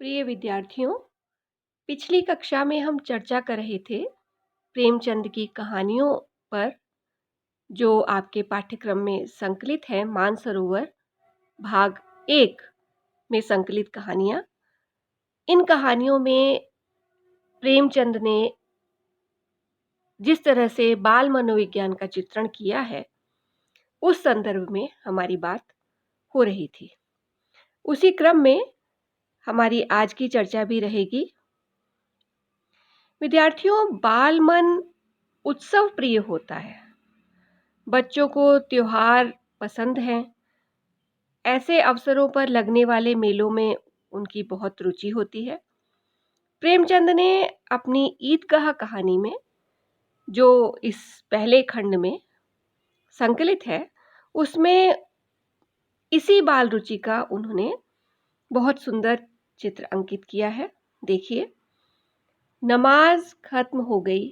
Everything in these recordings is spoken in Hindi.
प्रिय विद्यार्थियों, पिछली कक्षा में हम चर्चा कर रहे थे प्रेमचंद की कहानियों पर, जो आपके पाठ्यक्रम में संकलित है। मानसरोवर भाग 1 में संकलित कहानियां। इन कहानियों में प्रेमचंद ने जिस तरह से बाल मनोविज्ञान का चित्रण किया है, उस संदर्भ में हमारी बात हो रही थी। उसी क्रम में हमारी आज की चर्चा भी रहेगी। विद्यार्थियों, बाल मन उत्सव प्रिय होता है। बच्चों को त्योहार पसंद हैं। ऐसे अवसरों पर लगने वाले मेलों में उनकी बहुत रुचि होती है। प्रेमचंद ने अपनी ईदगाह कहानी में, जो इस पहले खंड में संकलित है, उसमें इसी बाल रुचि का उन्होंने बहुत सुंदर चित्र अंकित किया है। देखिए, नमाज खत्म हो गई,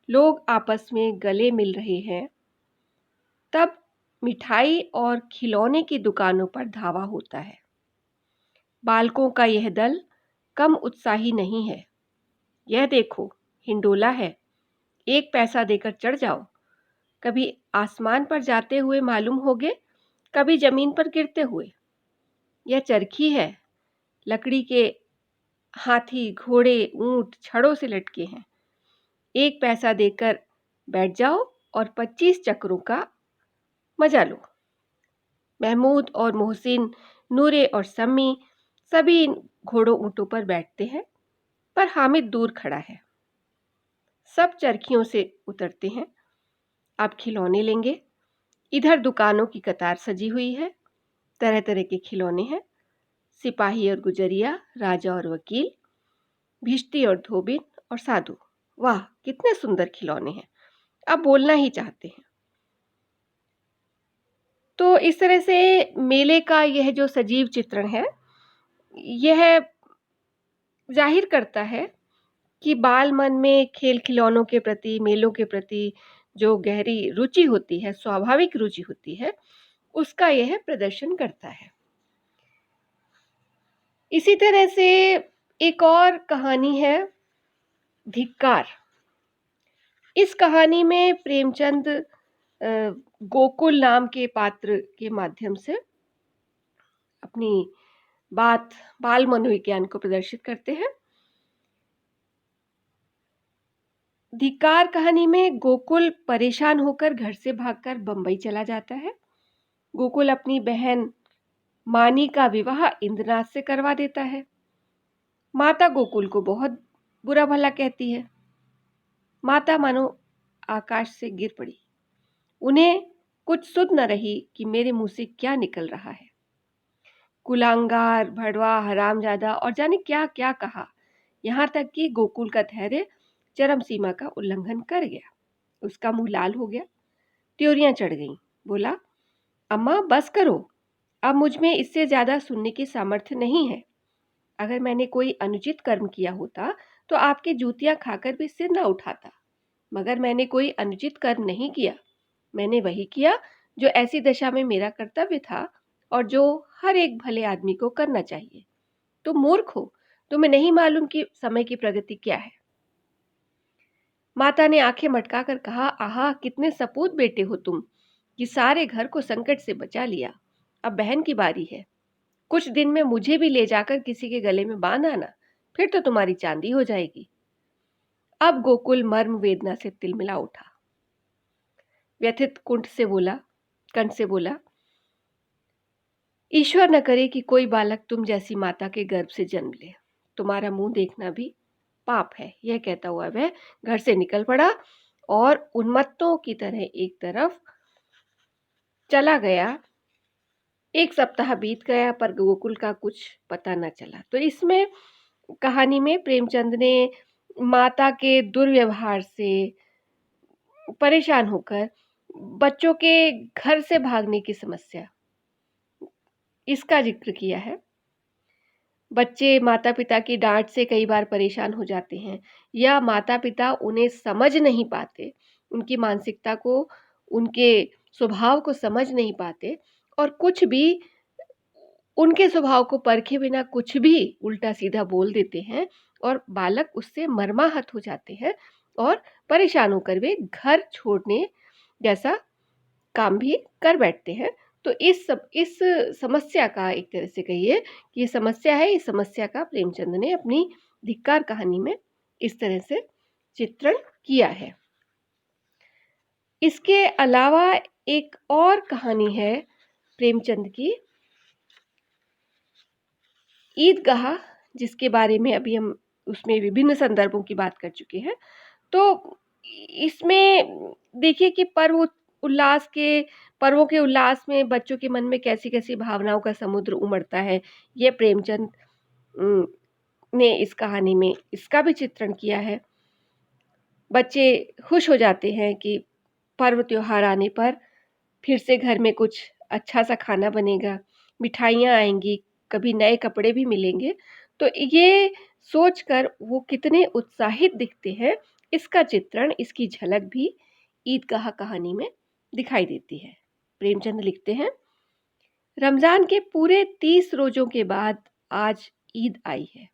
लोग आपस में गले मिल रहे हैं, तब मिठाई और खिलौने की दुकानों पर धावा होता है। बालकों का यह दल कम उत्साही नहीं है। यह देखो, हिंडोला है, 1 पैसा देकर चढ़ जाओ। कभी आसमान पर जाते हुए मालूम होगे, कभी जमीन पर गिरते हुए। यह चरखी है, लकड़ी के हाथी, घोड़े, ऊंट छड़ों से लटके हैं। 1 पैसा देकर बैठ जाओ और 25 चक्रों का मजा लो। महमूद और मोहसिन, नूरे और सम्मी सभी इन घोड़ों ऊंटों पर बैठते हैं, पर हामिद दूर खड़ा है। सब चरखियों से उतरते हैं। अब खिलौने लेंगे। इधर दुकानों की कतार सजी हुई है। तरह तरह के खिलौने हैं। सिपाही और गुजरिया, राजा और वकील, भिश्ती और धोबिन और साधु। वाह, कितने सुंदर खिलौने हैं। अब बोलना ही चाहते हैं। तो इस तरह से मेले का यह जो सजीव चित्रण है, यह जाहिर करता है कि बाल मन में खेल खिलौनों के प्रति, मेलों के प्रति जो गहरी रुचि होती है, स्वाभाविक रुचि होती है, उसका यह प्रदर्शन करता है। इसी तरह से एक और कहानी है, धिक्कार। इस कहानी में प्रेमचंद गोकुल नाम के पात्र के माध्यम से अपनी बात बाल मनोविज्ञान को प्रदर्शित करते हैं। धिक्कार कहानी में गोकुल परेशान होकर घर से भागकर बंबई चला जाता है। गोकुल अपनी बहन मानी का विवाह इंद्रनाथ से करवा देता है। माता गोकुल को बहुत बुरा भला कहती है। माता मानो आकाश से गिर पड़ी। उन्हें कुछ सुध न रही कि मेरे मुंह से क्या निकल रहा है। कुलांगार, भड़वा, हरामजादा और जाने क्या क्या कहा। यहाँ तक कि गोकुल का धैर्य चरम सीमा का उल्लंघन कर गया। उसका मुंह लाल हो गया, त्योरियां चढ़ गईं। बोला, अम्मा बस करो, अब मुझ में इससे ज्यादा सुनने की सामर्थ्य नहीं है। अगर मैंने कोई अनुचित कर्म किया होता तो आपके जूतियां खाकर भी सिर न उठाता, मगर मैंने कोई अनुचित कर्म नहीं किया। मैंने वही किया जो ऐसी दशा में मेरा कर्तव्य था और जो हर एक भले आदमी को करना चाहिए। तुम मूर्ख हो, तुम्हें नहीं मालूम कि समय की प्रगति क्या है। माता ने आंखें मटकाकर कहा, आहा, कितने सपूत बेटे हो तुम कि सारे घर को संकट से बचा लिया। अब बहन की बारी है। कुछ दिन में मुझे भी ले जाकर किसी के गले में बांध आना, फिर तो तुम्हारी चांदी हो जाएगी। अब गोकुल मर्म वेदना से तिलमिला उठा। व्यथित कंठ से बोला, ईश्वर न करे कि कोई बालक तुम जैसी माता के गर्भ से जन्म ले। तुम्हारा मुंह देखना भी पाप है। यह कहता हुआ वह घर से निकल पड़ा और उन्मत्तों की तरह एक तरफ चला गया। 1 सप्ताह बीत गया पर गोकुल का कुछ पता न चला। तो इसमें कहानी में प्रेमचंद ने माता के दुर्व्यवहार से परेशान होकर बच्चों के घर से भागने की समस्या, इसका जिक्र किया है। बच्चे माता पिता की डांट से कई बार परेशान हो जाते हैं, या माता पिता उन्हें समझ नहीं पाते, उनकी मानसिकता को, उनके स्वभाव को समझ नहीं पाते, और कुछ भी उनके स्वभाव को परखे बिना कुछ भी उल्टा-सीधा बोल देते हैं और बालक उससे मर्माहत हो जाते हैं और परेशान होकर वे घर छोड़ने जैसा काम भी कर बैठते हैं। तो इस समस्या का एक तरह से कहिए कि ये समस्या है, इस समस्या का प्रेमचंद ने अपनी धिक्कार कहानी में इस तरह से चित्रण किया है। इसके अलावा एक और कहानी है प्रेमचंद की, ईदगाह, जिसके बारे में अभी हम उसमें विभिन्न संदर्भों की बात कर चुके हैं। तो इसमें देखिए कि पर्वों के उल्लास में बच्चों के मन में कैसी-कैसी भावनाओं का समुद्र उमड़ता है। ये प्रेमचंद ने इस कहानी में इसका भी चित्रण किया है। बच्चे खुश हो जाते हैं कि पर्व त्योहार आने पर फिर से घर में कुछ अच्छा सा खाना बनेगा, मिठाइयाँ आएँगी, कभी नए कपड़े भी मिलेंगे। तो ये सोचकर वो कितने उत्साहित दिखते हैं, इसका चित्रण, इसकी झलक भी ईदगाह कहानी में दिखाई देती है। प्रेमचंद लिखते हैं, रमज़ान के पूरे 30 रोज़ों के बाद आज ईद आई है।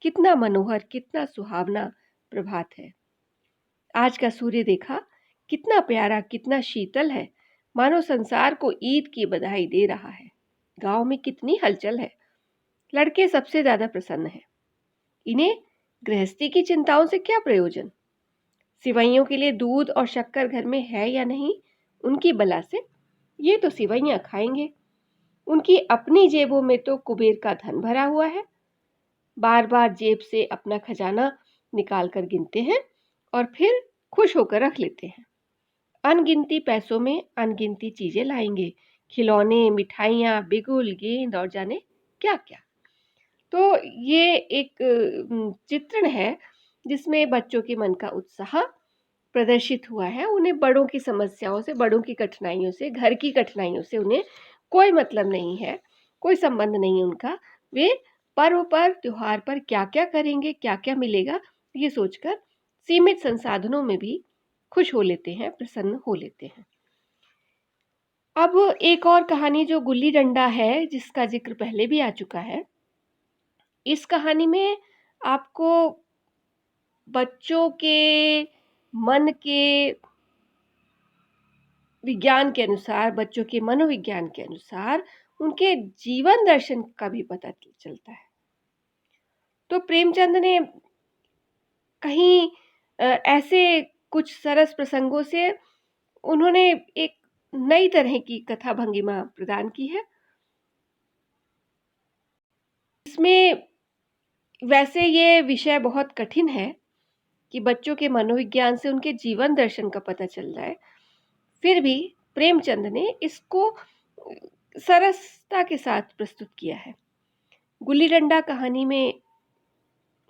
कितना मनोहर, कितना सुहावना प्रभात है। आज का सूर्य देखा, कितना प्यारा, कितना शीतल है, मानो संसार को ईद की बधाई दे रहा है। गांव में कितनी हलचल है। लड़के सबसे ज्यादा प्रसन्न हैं। इन्हें गृहस्थी की चिंताओं से क्या प्रयोजन। सिवैयों के लिए दूध और शक्कर घर में है या नहीं, उनकी बला से ये तो सिवैयां खाएंगे। उनकी अपनी जेबों में तो कुबेर का धन भरा हुआ है। बार बार जेब से अपना खजाना निकाल कर गिनते हैं और फिर खुश होकर रख लेते हैं। अनगिनती पैसों में अनगिनती चीजें लाएंगे, खिलौने, मिठाइयाँ, बिगुल, गेंद और जाने क्या क्या। तो ये एक चित्रण है जिसमें बच्चों के मन का उत्साह प्रदर्शित हुआ है। उन्हें बड़ों की समस्याओं से, बड़ों की कठिनाइयों से, घर की कठिनाइयों से उन्हें कोई मतलब नहीं है, कोई संबंध नहीं है उनका। वे पर्व पर, त्योहार पर क्या क्या करेंगे, क्या क्या मिलेगा, ये सोचकर सीमित संसाधनों में भी खुश हो लेते हैं, प्रसन्न हो लेते हैं। अब एक और कहानी जो गुल्ली डंडा है, जिसका जिक्र पहले भी आ चुका है। इस कहानी में आपको बच्चों के मन के विज्ञान के अनुसार, बच्चों के मनोविज्ञान के अनुसार उनके जीवन दर्शन का भी पता चलता है। तो प्रेमचंद ने कहीं ऐसे कुछ सरस प्रसंगों से उन्होंने एक नई तरह की कथा भंगिमा प्रदान की है। इसमें वैसे ये विषय बहुत कठिन है कि बच्चों के मनोविज्ञान से उनके जीवन दर्शन का पता चल रहा है, फिर भी प्रेमचंद ने इसको सरसता के साथ प्रस्तुत किया है। गुल्ली डंडा कहानी में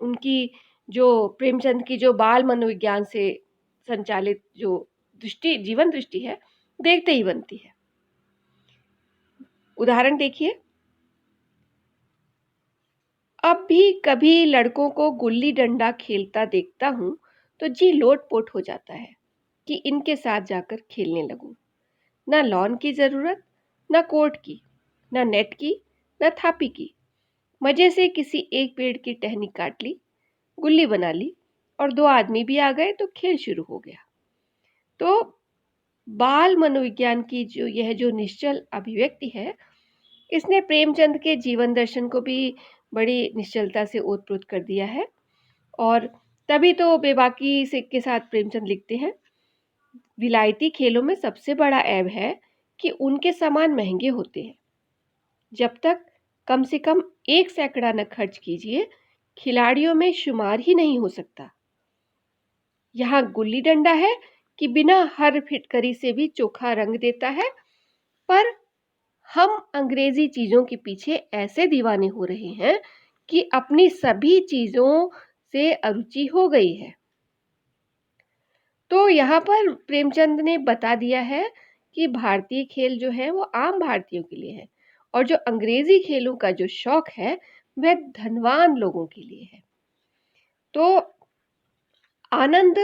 उनकी जो प्रेमचंद की जो बाल मनोविज्ञान से संचालित जो जीवन दृष्टि है, देखते ही बनती है। उदाहरण देखिए, अब भी कभी लड़कों को गुल्ली डंडा खेलता देखता हूँ तो जी लोट-पोट हो जाता है कि इनके साथ जाकर खेलने लगूं। ना लॉन की जरूरत, ना कोर्ट की, ना नेट की, ना थापी की। मजे से किसी एक पेड़ की टहनी काट ली, गुल्ली बना ली और 2 आदमी भी आ गए तो खेल शुरू हो गया। तो बाल मनोविज्ञान की जो निश्चल अभिव्यक्ति है, इसने प्रेमचंद के जीवन दर्शन को भी बड़ी निश्चलता से ओत-प्रोत कर दिया है। और तभी तो बेबाकी से के साथ प्रेमचंद लिखते हैं, विलायती खेलों में सबसे बड़ा ऐब है कि उनके सामान महंगे होते हैं। जब तक कम से कम 1 सैकड़ा न खर्च कीजिए, खिलाड़ियों में शुमार ही नहीं हो सकता। यहाँ गुल्ली डंडा है कि बिना हर फिटकरी से भी चोखा रंग देता है, पर हम अंग्रेजी चीजों के पीछे ऐसे दीवाने हो रहे हैं कि अपनी सभी चीजों से अरुचि हो गई है। तो यहाँ पर प्रेमचंद ने बता दिया है कि भारतीय खेल जो है वो आम भारतीयों के लिए है और जो अंग्रेजी खेलों का जो शौक है वह धनवान लोगों के लिए है। तो आनंद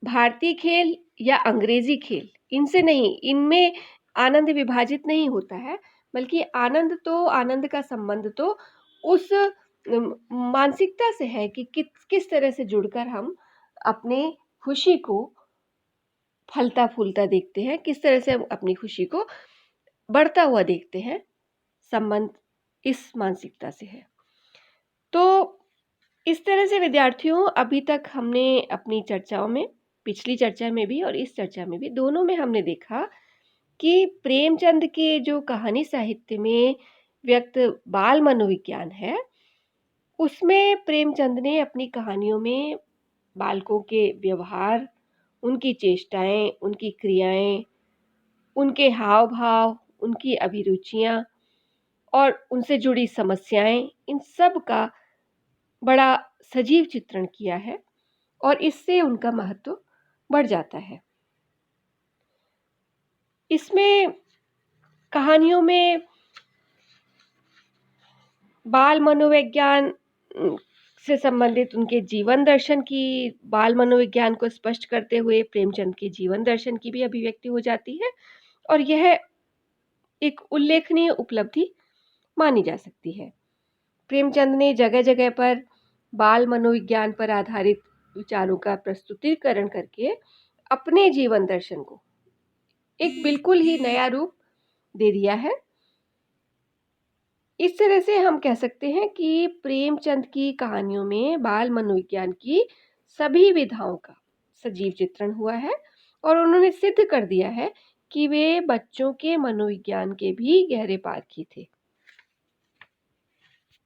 भारतीय खेल या अंग्रेजी खेल, इनसे नहीं, इनमें आनंद विभाजित नहीं होता है, बल्कि आनंद का संबंध तो उस मानसिकता से है कि किस तरह से जुड़कर हम अपने खुशी को फलता-फूलता देखते हैं, किस तरह से हम अपनी खुशी को बढ़ता हुआ देखते हैं, संबंध इस मानसिकता से है। तो इस तरह से विद्यार्थियों, अभी तक हमने अपनी चर्चाओं में, पिछली चर्चा में भी और इस चर्चा में भी, दोनों में हमने देखा कि प्रेमचंद के जो कहानी साहित्य में व्यक्त बाल मनोविज्ञान है, उसमें प्रेमचंद ने अपनी कहानियों में बालकों के व्यवहार, उनकी चेष्टाएँ, उनकी क्रियाएँ, उनके हाव-भाव, उनकी अभिरुचियाँ और उनसे जुड़ी समस्याएँ, इन सब का बड़ा सजीव चित्रण किया है और इससे उनका महत्व बढ़ जाता है। इसमें कहानियों में बाल मनोविज्ञान से संबंधित उनके जीवन दर्शन की, बाल मनोविज्ञान को स्पष्ट करते हुए प्रेमचंद के जीवन दर्शन की भी अभिव्यक्ति हो जाती है और यह एक उल्लेखनीय उपलब्धि मानी जा सकती है। प्रेमचंद ने जगह-जगह पर बाल मनोविज्ञान पर आधारित विचारों का प्रस्तुतिकरण करके अपने जीवन दर्शन को एक बिल्कुल ही नया रूप दे दिया है। इस तरह से हम कह सकते हैं कि प्रेमचंद की कहानियों में बाल मनोविज्ञान की सभी विधाओं का सजीव चित्रण हुआ है और उन्होंने सिद्ध कर दिया है कि वे बच्चों के मनोविज्ञान के भी गहरे पारखी थे।